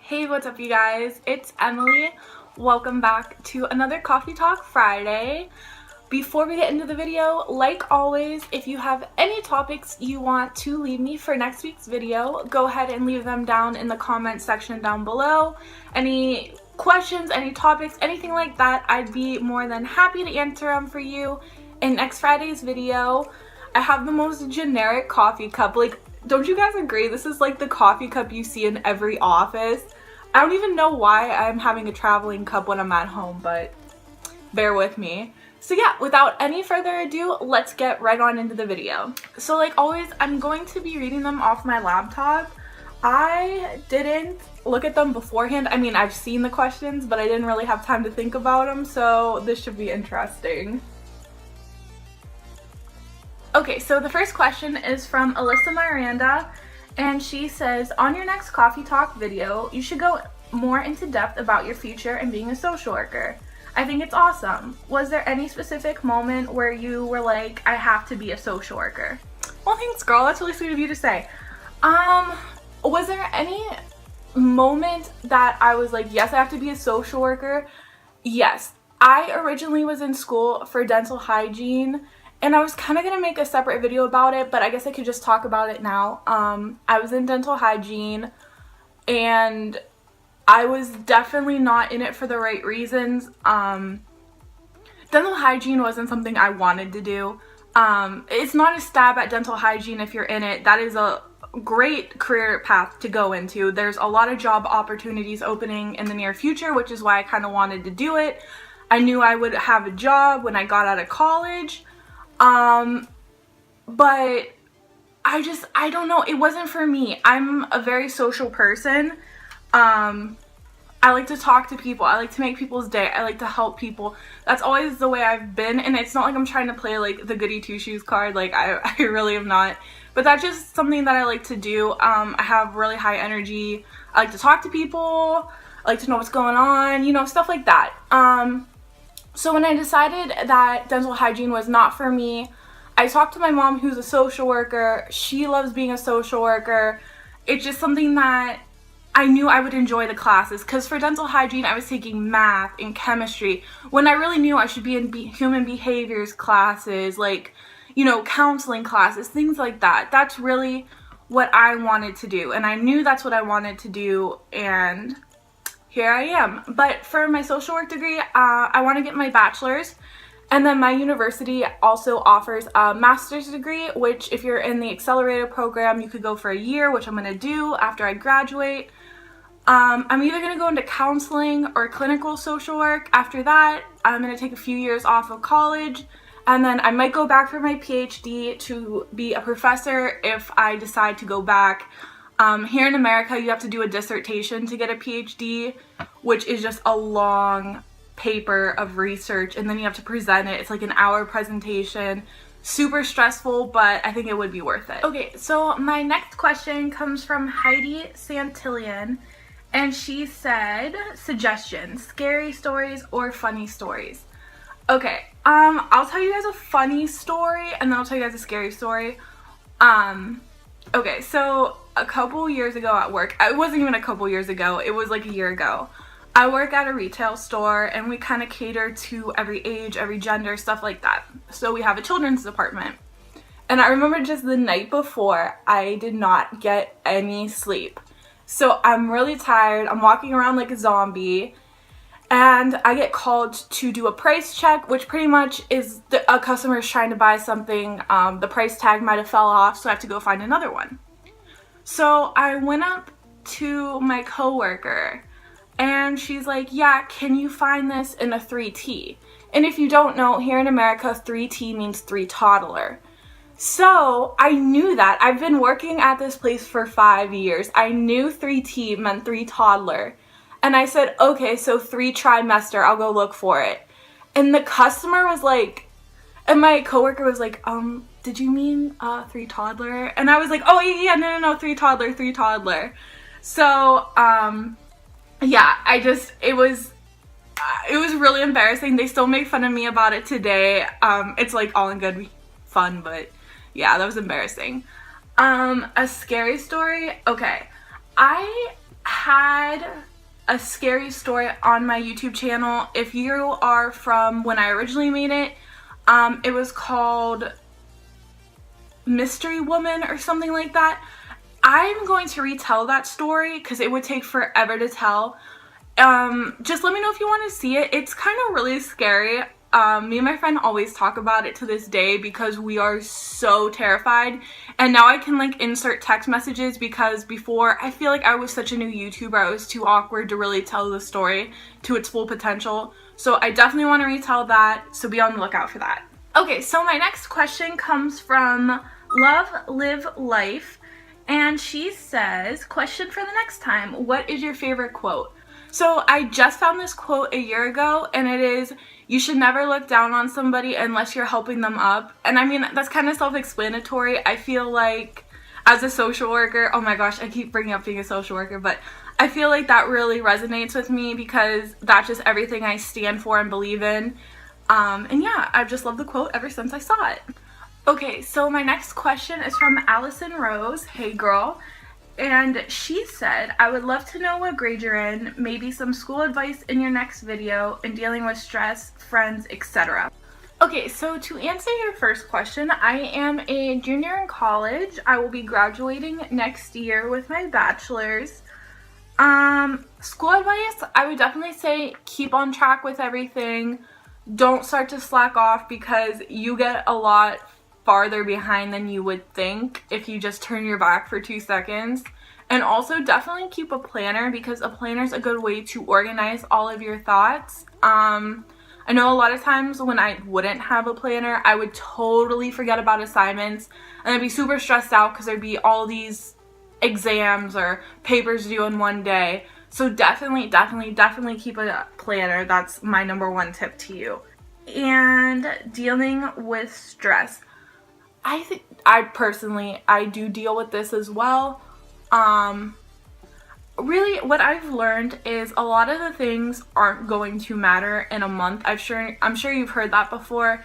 Hey, what's up you guys? It's Emily. Welcome back to another Coffee Talk Friday. Before we get into the video, like always, if you have any topics you want to leave me for next week's video, go ahead and leave them down in the comment section down below. Any questions, any topics, anything like that, I'd be more than happy to answer them for you in next Friday's video. I have the most generic coffee cup. Like, don't you guys agree? This is like the coffee cup you see in every office. I don't even know why I'm having a traveling cup when I'm at home, but bear with me. So yeah, without any further ado, let's get right on into the video. So like always, I'm going to be reading them off my laptop. I didn't look at them beforehand. I mean, I've seen the questions, but I didn't really have time to think about them, so this should be interesting. Okay, so the first question is from Alyssa Miranda, and she says, on your next Coffee Talk video, you should go more into depth about your future and being a social worker. I think it's awesome. Was there any specific moment where you were like, I have to be a social worker? Well, thanks, girl. That's really sweet of you to say. Was there any moment that I was like, yes, I have to be a social worker? Yes. I originally was in school for dental hygiene, and I was kind of going to make a separate video about it, but I guess I could just talk about it now. I was in dental hygiene, and I was definitely not in it for the right reasons. Dental hygiene wasn't something I wanted to do. It's not a stab at dental hygiene if you're in it. That is a great career path to go into. There's a lot of job opportunities opening in the near future, which is why I kind of wanted to do it. I knew I would have a job when I got out of college. But I don't know, it wasn't for me. I'm a very social person. I like to talk to people. I like to make people's day. I like to help people. That's always the way I've been, and it's not like I'm trying to play like the goody two-shoes card. Like I really am not. But that's just something that I like to do. I have really high energy. I like to talk to people. I like to know what's going on, you know, stuff like that. So when I decided that dental hygiene was not for me, I talked to my mom, who's a social worker. She loves being a social worker. It's just something that I knew I would enjoy the classes, because for dental hygiene, I was taking math and chemistry when I really knew I should be in human behaviors classes, like, you know, counseling classes, things like that. That's really what I wanted to do, and I knew that's what I wanted to do, and here I am. But for my social work degree, I want to get my bachelor's, and then my university also offers a master's degree, which if you're in the accelerated program, you could go for a year, which I'm going to do after I graduate. I'm either going to go into counseling or clinical social work. After that, I'm going to take a few years off of college, and then I might go back for my PhD to be a professor if I decide to go back. Here in America, you have to do a dissertation to get a PhD, which is just a long paper of research, and then you have to present it. It's like an hour presentation. Super stressful, but I think it would be worth it. Okay, so my next question comes from Heidi Santillion, and she said, suggestions, scary stories or funny stories. Okay, I'll tell you guys a funny story, and then I'll tell you guys a scary story. Okay, so a couple years ago at work, it wasn't even a couple years ago, it was like a year ago. I work at a retail store, and we kind of cater to every age, every gender, stuff like that. So we have a children's department. And I remember just the night before, I did not get any sleep. So I'm really tired, I'm walking around like a zombie, and I get called to do a price check, which pretty much is a customer is trying to buy something, the price tag might have fell off, so I have to go find another one. So I went up to my coworker, and she's like, yeah, can you find this in a 3T? And if you don't know, here in America, 3T means 3 toddler. So I knew that. I've been working at this place for 5 years. I knew 3T meant 3 toddler. And I said, okay, so 3 trimester, I'll go look for it. And the customer was like, and my coworker was like, did you mean 3 toddler? And I was like, oh yeah, no, 3 toddler, 3 toddler. So, yeah, it was really embarrassing. They still make fun of me about it today. It's like all in good fun, but yeah, that was embarrassing. A scary story. Okay, I had a scary story on my YouTube channel. If you are from when I originally made it, it was called Mystery Woman or something like that. I'm going to retell that story because it would take forever to tell. Just let me know if you want to see it. It's kind of really scary. Me and my friend always talk about it to this day because we are so terrified. And now I can like insert text messages, because before I feel like I was such a new YouTuber, I was too awkward to really tell the story to its full potential. So I definitely want to retell that, so be on the lookout for that. Okay, so my next question comes from Love Live Life, and she says, question for the next time, what is your favorite quote? So I just found this quote a year ago, and it is, you should never look down on somebody unless you're helping them up. And I mean, that's kind of self-explanatory. I feel like as a social worker, oh my gosh, I keep bringing up being a social worker, but I feel like that really resonates with me because that's just everything I stand for and believe in. And yeah, I've just loved the quote ever since I saw it. Okay, so my next question is from Allison Rose. Hey girl. And she said, I would love to know what grade you're in, maybe some school advice in your next video, and dealing with stress, friends, etc. Okay, so to answer your first question, I am a junior in college. I will be graduating next year with my bachelor's. School advice, I would definitely say keep on track with everything. Don't start to slack off, because you get a lot farther behind than you would think if you just turn your back for 2 seconds. And also definitely keep a planner, because a planner is a good way to organize all of your thoughts. I know a lot of times when I wouldn't have a planner, I would totally forget about assignments and I'd be super stressed out because there'd be all these exams or papers due in one day. So definitely keep a planner. That's my number 1 tip to you. And dealing with stress. I personally do deal with this as well. Really what I've learned is a lot of the things aren't going to matter in a month. I'm sure you've heard that before.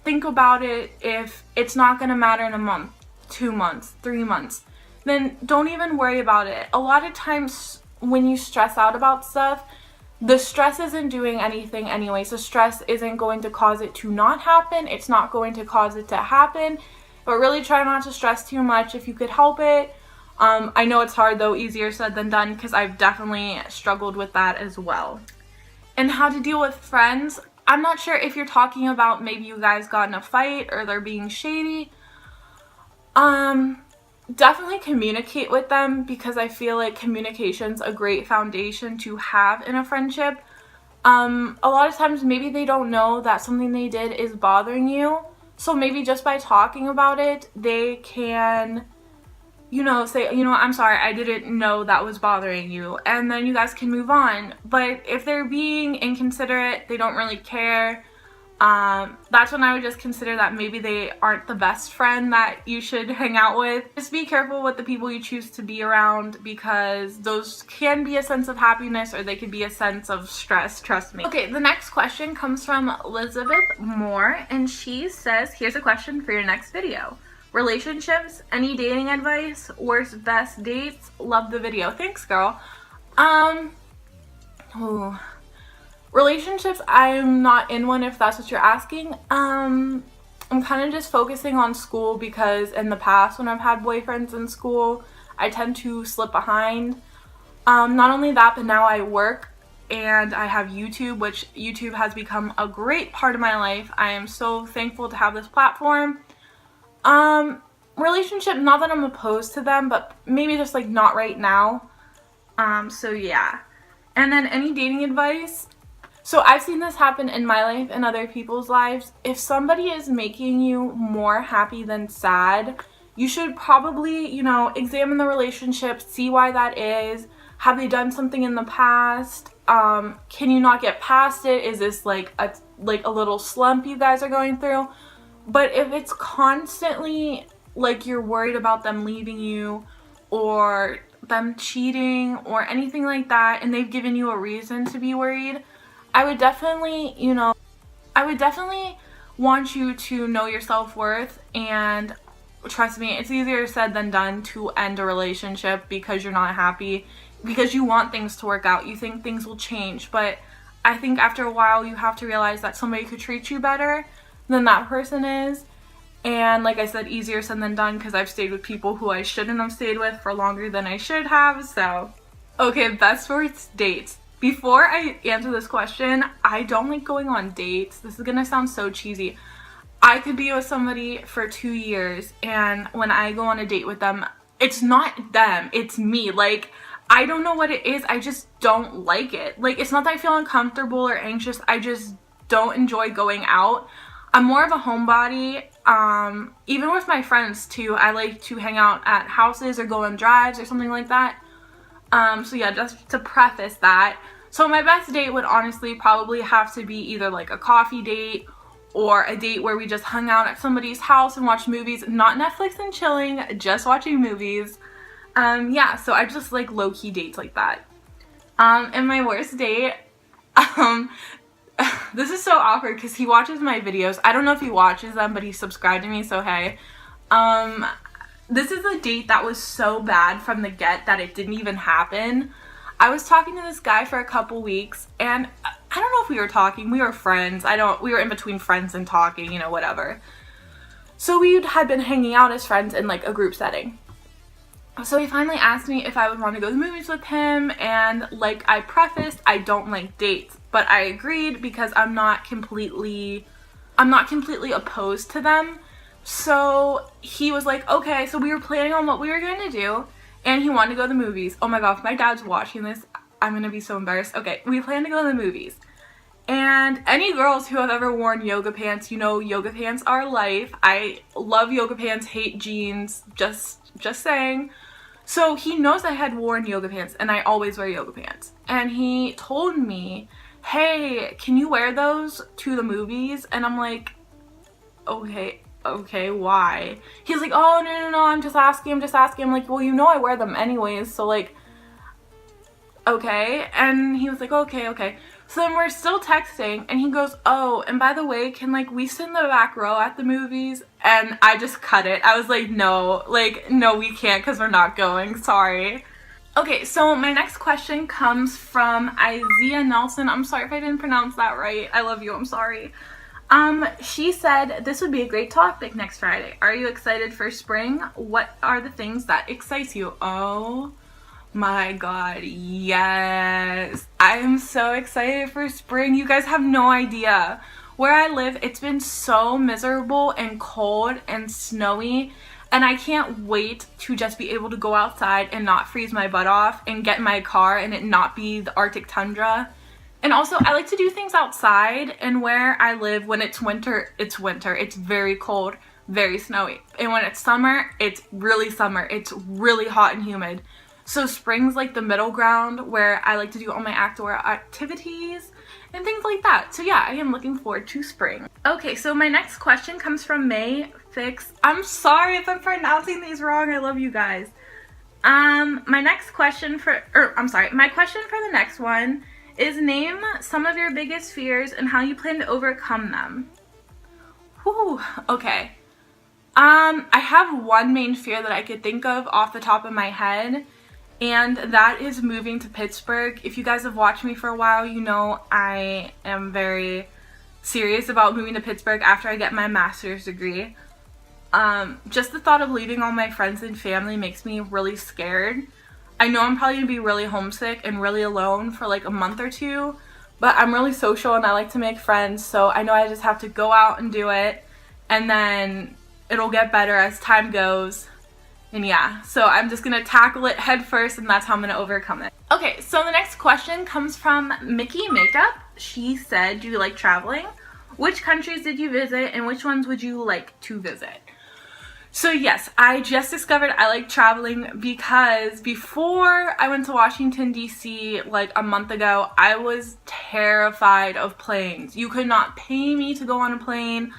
Think about it. If it's not going to matter in a month, 2 months, 3 months, then don't even worry about it. A lot of times when you stress out about stuff, the stress isn't doing anything anyway. So stress isn't going to cause it to not happen. It's not going to cause it to happen. But really try not to stress too much if you could help it. I know it's hard though, easier said than done, because I've definitely struggled with that as well. And how to deal with friends. I'm not sure if you're talking about maybe you guys got in a fight or they're being shady. Definitely communicate with them, because I feel like communication's a great foundation to have in a friendship. A lot of times maybe they don't know that something they did is bothering you. So maybe just by talking about it, they can, say, I'm sorry, I didn't know that was bothering you. And then you guys can move on. But if they're being inconsiderate, they don't really care, that's when I would just consider that maybe they aren't the best friend that you should hang out with. Just be careful with the people you choose to be around, because those can be a sense of happiness or they could be a sense of stress, trust me. Okay, the next question comes from Elizabeth Moore, and she says, here's a question for your next video. Relationships, any dating advice, worst, best dates? Love the video. Thanks, girl. Relationships, I'm not in one, if that's what you're asking. I'm kind of just focusing on school, because in the past when I've had boyfriends in school, I tend to slip behind. Not only that, but now I work and I have YouTube, which YouTube has become a great part of my life. I am so thankful to have this platform. Relationship, not that I'm opposed to them, but maybe just like not right now. So yeah. And then any dating advice? So I've seen this happen in my life and other people's lives. If somebody is making you more happy than sad, you should probably, examine the relationship, see why that is. Have they done something in the past? Can you not get past it? Is this like a little slump you guys are going through? But if it's constantly like you're worried about them leaving you or them cheating or anything like that, and they've given you a reason to be worried, I would definitely want you to know your self-worth and trust me, it's easier said than done to end a relationship because you're not happy, because you want things to work out, you think things will change, but I think after a while you have to realize that somebody could treat you better than that person is. And like I said, easier said than done, because I've stayed with people who I shouldn't have stayed with for longer than I should have. So okay, best first dates. Before I answer this question, I don't like going on dates. This is gonna sound so cheesy. I could be with somebody for 2 years, and when I go on a date with them, it's not them, it's me. Like, I don't know what it is, I just don't like it. Like, it's not that I feel uncomfortable or anxious, I just don't enjoy going out. I'm more of a homebody. Even with my friends too, I like to hang out at houses or go on drives or something like that. So yeah, just to preface that. So my best date would honestly probably have to be either like a coffee date or a date where we just hung out at somebody's house and watched movies. Not Netflix and chilling, just watching movies. Yeah, so I just like low-key dates like that. And my worst date, this is so awkward because he watches my videos. I don't know if he watches them, but he subscribed to me, so hey. This is a date that was so bad from the get that it didn't even happen. I was talking to this guy for a couple weeks, and I don't know if we were talking, we were friends. We were in between friends and talking, you know, whatever. So we had been hanging out as friends in like a group setting. So he finally asked me if I would want to go to the movies with him, and like I prefaced, I don't like dates, but I agreed because I'm not completely opposed to them. So he was like, okay, so we were planning on what we were going to do, and he wanted to go to the movies. Oh my god, if my dad's watching this, I'm going to be so embarrassed. Okay, we planned to go to the movies. And any girls who have ever worn yoga pants, you know yoga pants are life. I love yoga pants, hate jeans, just saying. So he knows I had worn yoga pants, and I always wear yoga pants. And he told me, hey, can you wear those to the movies? And I'm like, okay, why? He's like, oh, no, I'm just asking. I'm like, well, you know I wear them anyways, so like, okay. And he was like, okay. So then we're still texting, and he goes, oh, and by the way, can like we sit in the back row at the movies? And I just cut it. I was like, no, we can't because we're not going, sorry. Okay, so my next question comes from Isaiah Nelson. I'm sorry if I didn't pronounce that right. I love you, I'm sorry. She said, this would be a great topic next Friday. Are you excited for spring? What are the things that excites you? Oh my god, yes. I am so excited for spring. You guys have no idea. Where I live, it's been so miserable and cold and snowy, and I can't wait to just be able to go outside and not freeze my butt off and get in my car and it not be the Arctic tundra. And also, I like to do things outside, and where I live, when it's winter, it's winter. It's very cold, very snowy. And when it's summer, it's really summer. It's really hot and humid. So spring's like the middle ground where I like to do all my outdoor activities and things like that. So yeah, I am looking forward to spring. Okay, so my next question comes from May Fix. I'm sorry if I'm pronouncing these wrong. I love you guys. My question for the next one is, name some of your biggest fears and how you plan to overcome them. Whew, okay. I have one main fear that I could think of off the top of my head, and that is moving to Pittsburgh. If you guys have watched me for a while, you know I am very serious about moving to Pittsburgh after I get my master's degree. Just the thought of leaving all my friends and family makes me really scared. I know I'm probably going to be really homesick and really alone for like a month or two, but I'm really social and I like to make friends, so I know I just have to go out and do it, and then it'll get better as time goes. And yeah, so I'm just going to tackle it head first, and that's how I'm going to overcome it. Okay, so the next question comes from Mickey Makeup. She said, do you like traveling? Which countries did you visit, and which ones would you like to visit? So yes, I just discovered I like traveling because before I went to Washington, D.C. like a month ago, I was terrified of planes. You could not pay me to go on a plane.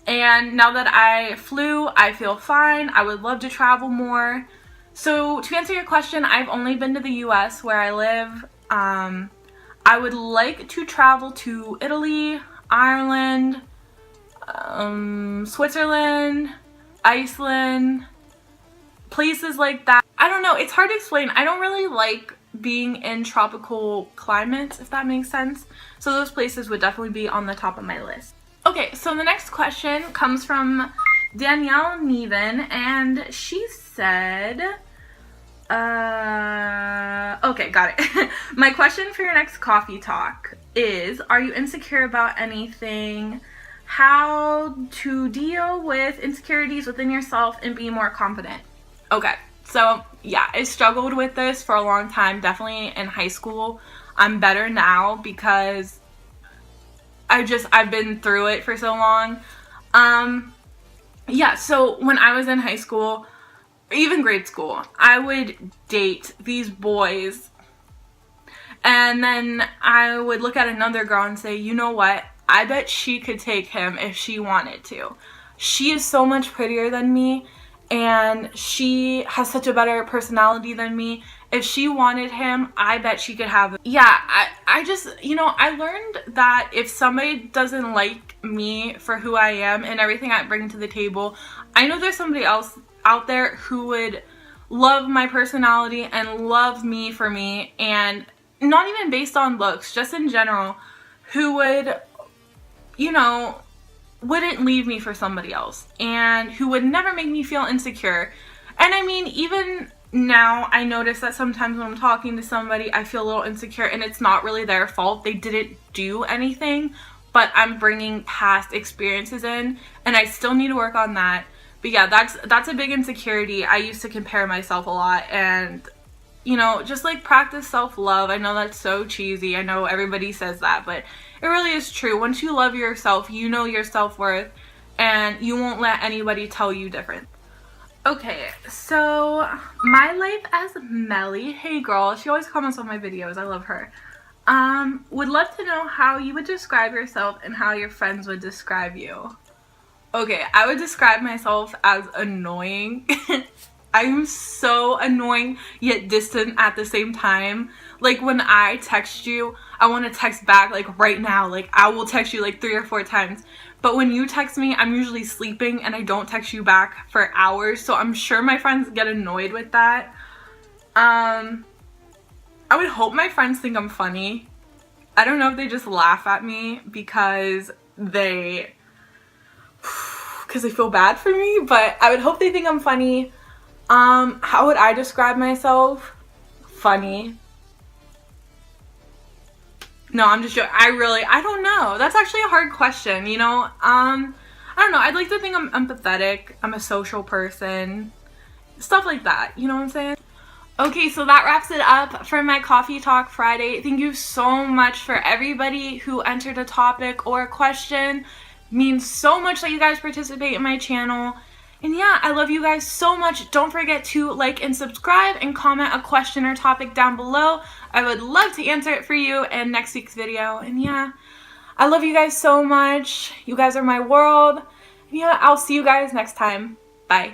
And now that I flew, I feel fine. I would love to travel more. So to answer your question, I've only been to the US where I live. I would like to travel to Italy, Ireland, Switzerland, Iceland, places like that. I don't know, it's hard to explain. I don't really like being in tropical climates, if that makes sense. So those places would definitely be on the top of my list. Okay, so the next question comes from Danielle Neven, and she said, okay, got it. My question for your next coffee talk is, are you insecure about anything? How to deal with insecurities within yourself and be more confident? Okay, so yeah, I struggled with this for a long time, definitely in high school. I'm better now because I've been through it for so long. Yeah, so when I was in high school, even grade school, I would date these boys, and then I would look at another girl and say, you know what, I bet she could take him if she wanted to. She is so much prettier than me, and she has such a better personality than me. If she wanted him, I bet she could have him. Yeah, I just, you know, I learned that if somebody doesn't like me for who I am and everything I bring to the table, I know there's somebody else out there who would love my personality and love me for me, and not even based on looks, just in general, who would, you know, wouldn't leave me for somebody else, and who would never make me feel insecure. And I mean, even now I notice that sometimes when I'm talking to somebody, I feel a little insecure, and it's not really their fault. They didn't do anything, but I'm bringing past experiences in, and I still need to work on that. But yeah, that's a big insecurity. I used to compare myself a lot, and you know, just like practice self-love. I know that's so cheesy. I know everybody says that, but it really is true. Once you love yourself, you know your self-worth, and you won't let anybody tell you different. Okay, so my life as Melly, hey girl, she always comments on my videos, I love her. Would love to know how you would describe yourself and how your friends would describe you. Okay, I would describe myself as annoying. I'm so annoying yet distant at the same time. Like when I text you, I want to text back like right now. Like I will text you like 3 or 4 times. But when you text me, I'm usually sleeping and I don't text you back for hours. So I'm sure my friends get annoyed with that. I would hope my friends think I'm funny. I don't know if they just laugh at me because they feel bad for me, but I would hope they think I'm funny. How would I describe myself? Funny. No, I'm just joking. I don't know. That's actually a hard question, you know? I don't know. I'd like to think I'm empathetic. I'm a social person. Stuff like that. You know what I'm saying? Okay, so that wraps it up for my Coffee Talk Friday. Thank you so much for everybody who entered a topic or a question. It means so much that you guys participate in my channel. And yeah, I love you guys so much. Don't forget to like and subscribe and comment a question or topic down below. I would love to answer it for you in next week's video. And yeah, I love you guys so much. You guys are my world. And yeah, I'll see you guys next time. Bye.